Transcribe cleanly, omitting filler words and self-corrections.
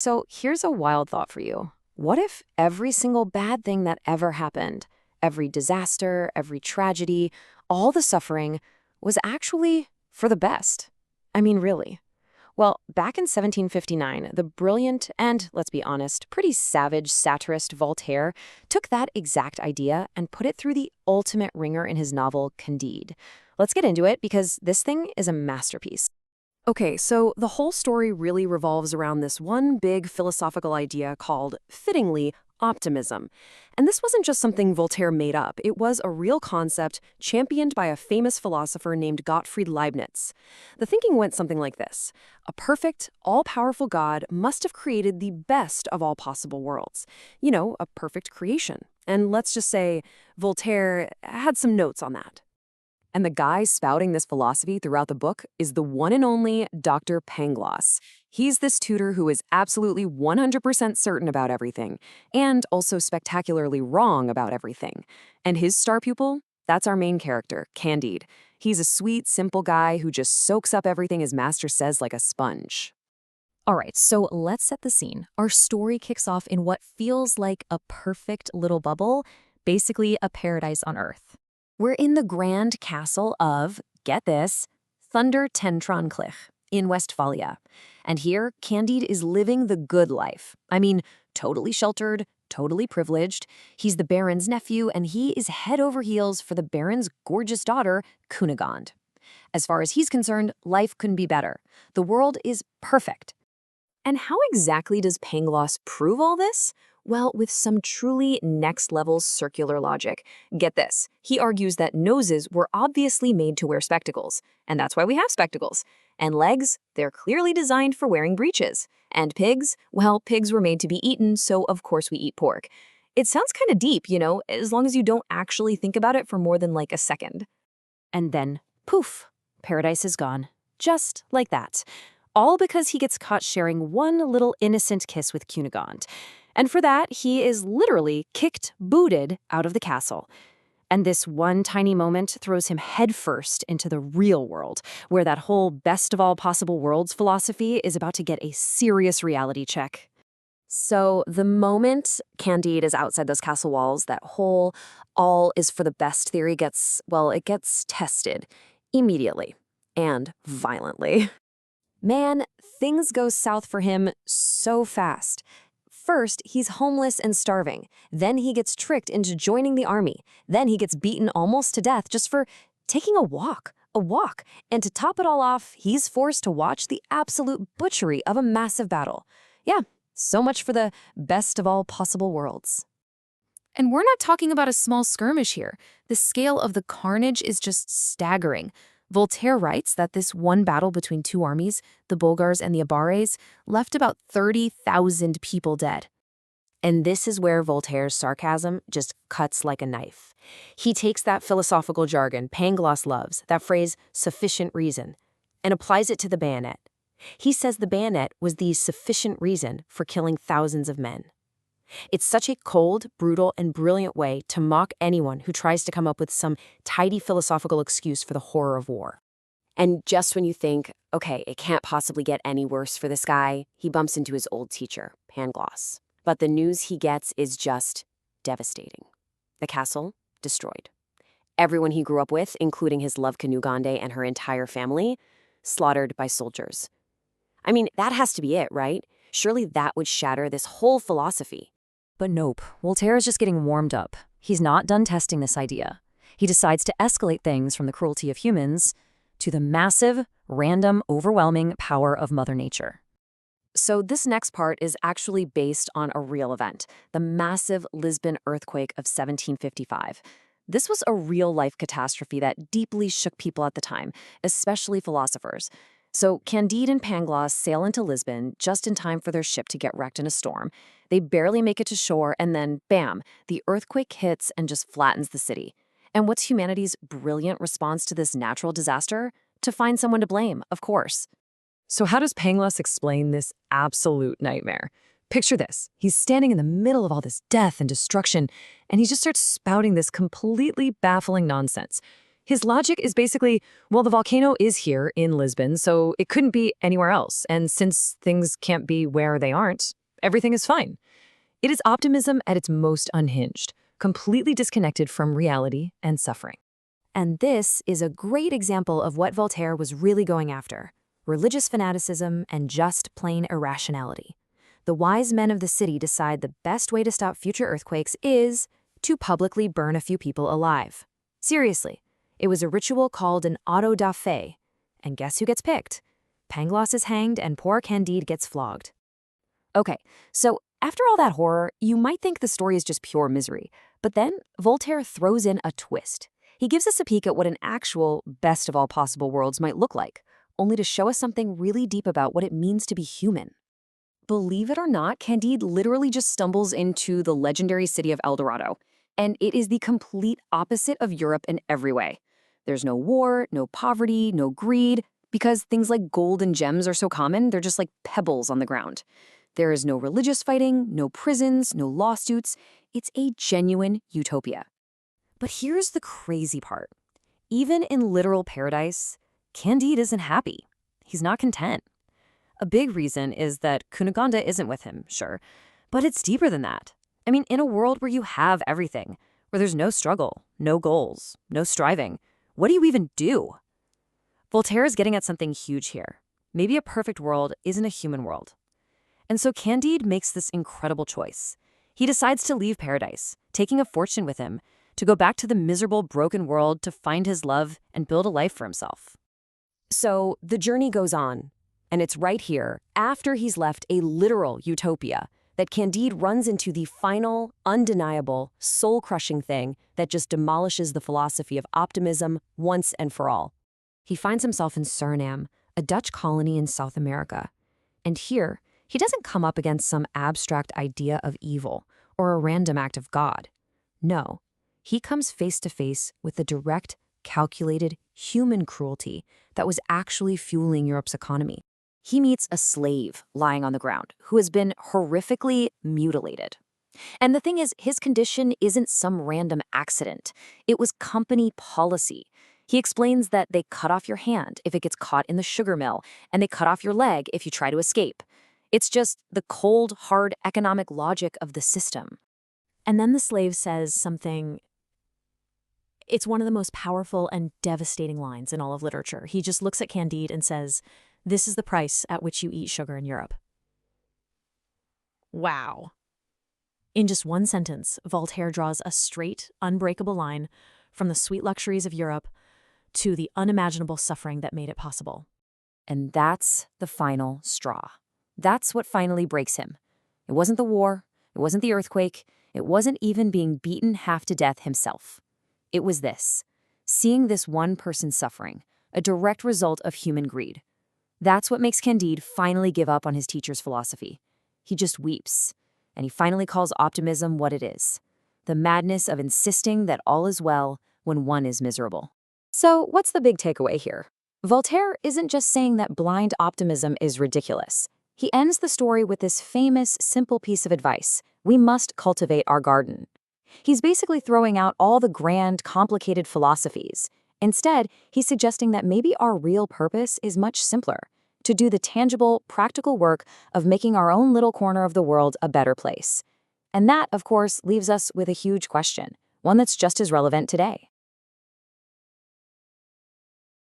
So here's a wild thought for you. What if every single bad thing that ever happened, every disaster, every tragedy, all the suffering, was actually for the best? I mean, really. Well, back in 1759, the brilliant and, let's be honest, pretty savage satirist Voltaire took that exact idea and put it through the ultimate ringer in his novel Candide. Let's get into it because this thing is a masterpiece. Okay, so the whole story really revolves around this one big philosophical idea called, fittingly, optimism. And this wasn't just something Voltaire made up. It was a real concept championed by a famous philosopher named Gottfried Leibniz. The thinking went something like this. A perfect, all-powerful God must have created the best of all possible worlds. You know, a perfect creation. And let's just say Voltaire had some notes on that. And the guy spouting this philosophy throughout the book is the one and only Dr. Pangloss. He's this tutor who is absolutely 100% certain about everything, and also spectacularly wrong about everything. And his star pupil? That's our main character, Candide. He's a sweet, simple guy who just soaks up everything his master says like a sponge. All right, so let's set the scene. Our story kicks off in what feels like a perfect little bubble, basically a paradise on Earth. We're in the grand castle of, get this, Thunder Tentronclich in Westphalia. And here, Candide is living the good life. I mean, totally sheltered, totally privileged. He's the Baron's nephew, and he is head over heels for the Baron's gorgeous daughter, Cunegonde. As far as he's concerned, life couldn't be better. The world is perfect. And how exactly does Pangloss prove all this? Well, with some truly next-level circular logic. Get this. He argues that noses were obviously made to wear spectacles, and that's why we have spectacles. And legs, they're clearly designed for wearing breeches. And pigs, well, pigs were made to be eaten, so of course we eat pork. It sounds kind of deep, you know, as long as you don't actually think about it for more than like a second. And then, poof, paradise is gone. Just like that. All because he gets caught sharing one little innocent kiss with Cunegonde. And for that, he is literally kicked, booted out of the castle. And this one tiny moment throws him headfirst into the real world, where that whole best of all possible worlds philosophy is about to get a serious reality check. So the moment Candide is outside those castle walls, that whole all is for the best theory gets tested immediately and violently. Man, things go south for him so fast. First, he's homeless and starving. Then he gets tricked into joining the army. Then he gets beaten almost to death just for taking a walk. And to top it all off, he's forced to watch the absolute butchery of a massive battle. Yeah, so much for the best of all possible worlds. And we're not talking about a small skirmish here. The scale of the carnage is just staggering. Voltaire writes that this one battle between two armies, the Bulgars and the Abares, left about 30,000 people dead. And this is where Voltaire's sarcasm just cuts like a knife. He takes that philosophical jargon Pangloss loves, that phrase, sufficient reason, and applies it to the bayonet. He says the bayonet was the sufficient reason for killing thousands of men. It's such a cold, brutal, and brilliant way to mock anyone who tries to come up with some tidy philosophical excuse for the horror of war. And just when you think, okay, it can't possibly get any worse for this guy, he bumps into his old teacher, Pangloss. But the news he gets is just devastating. The castle, destroyed. Everyone he grew up with, including his love Cunegonde and her entire family, slaughtered by soldiers. I mean, that has to be it, right? Surely that would shatter this whole philosophy. But nope, Voltaire is just getting warmed up. He's not done testing this idea. He decides to escalate things from the cruelty of humans to the massive, random, overwhelming power of Mother Nature. So this next part is actually based on a real event, the massive Lisbon earthquake of 1755. This was a real-life catastrophe that deeply shook people at the time, especially philosophers. So Candide and Pangloss sail into Lisbon just in time for their ship to get wrecked in a storm. They barely make it to shore, and then, bam, the earthquake hits and just flattens the city. And what's humanity's brilliant response to this natural disaster? To find someone to blame, of course. So how does Pangloss explain this absolute nightmare? Picture this. He's standing in the middle of all this death and destruction, and he just starts spouting this completely baffling nonsense. His logic is basically, well, the volcano is here in Lisbon, so it couldn't be anywhere else. And since things can't be where they aren't, everything is fine. It is optimism at its most unhinged, completely disconnected from reality and suffering. And this is a great example of what Voltaire was really going after: religious fanaticism and just plain irrationality. The wise men of the city decide the best way to stop future earthquakes is to publicly burn a few people alive. Seriously, it was a ritual called an auto da fe. And guess who gets picked? Pangloss is hanged and poor Candide gets flogged. Okay, so after all that horror, you might think the story is just pure misery. But then Voltaire throws in a twist. He gives us a peek at what an actual best of all possible worlds might look like, only to show us something really deep about what it means to be human. Believe it or not, Candide literally just stumbles into the legendary city of El Dorado, and it is the complete opposite of Europe in every way. There's no war, no poverty, no greed, because things like gold and gems are so common, they're just like pebbles on the ground. There is no religious fighting, no prisons, no lawsuits. It's a genuine utopia. But here's the crazy part. Even in literal paradise, Candide isn't happy. He's not content. A big reason is that Cunegonde isn't with him, sure, but it's deeper than that. I mean, in a world where you have everything, where there's no struggle, no goals, no striving, what do you even do? Voltaire is getting at something huge here. Maybe a perfect world isn't a human world. And so Candide makes this incredible choice. He decides to leave paradise, taking a fortune with him, to go back to the miserable, broken world to find his love and build a life for himself. So the journey goes on, and it's right here, after he's left a literal utopia, that Candide runs into the final, undeniable, soul-crushing thing that just demolishes the philosophy of optimism once and for all. He finds himself in Suriname, a Dutch colony in South America. And here, he doesn't come up against some abstract idea of evil or a random act of God. No, he comes face to face with the direct, calculated human cruelty that was actually fueling Europe's economy. He meets a slave lying on the ground who has been horrifically mutilated. And the thing is, his condition isn't some random accident. It was company policy. He explains that they cut off your hand if it gets caught in the sugar mill, and they cut off your leg if you try to escape. It's just the cold, hard economic logic of the system. And then the slave says something. It's one of the most powerful and devastating lines in all of literature. He just looks at Candide and says, "This is the price at which you eat sugar in Europe." Wow. In just one sentence, Voltaire draws a straight, unbreakable line from the sweet luxuries of Europe to the unimaginable suffering that made it possible. And that's the final straw. That's what finally breaks him. It wasn't the war, it wasn't the earthquake, it wasn't even being beaten half to death himself. It was this: seeing this one person suffering, a direct result of human greed. That's what makes Candide finally give up on his teacher's philosophy. He just weeps, and he finally calls optimism what it is: the madness of insisting that all is well when one is miserable. So what's the big takeaway here? Voltaire isn't just saying that blind optimism is ridiculous. He ends the story with this famous, simple piece of advice: we must cultivate our garden. He's basically throwing out all the grand, complicated philosophies. Instead, he's suggesting that maybe our real purpose is much simpler: to do the tangible, practical work of making our own little corner of the world a better place. And that, of course, leaves us with a huge question, one that's just as relevant today.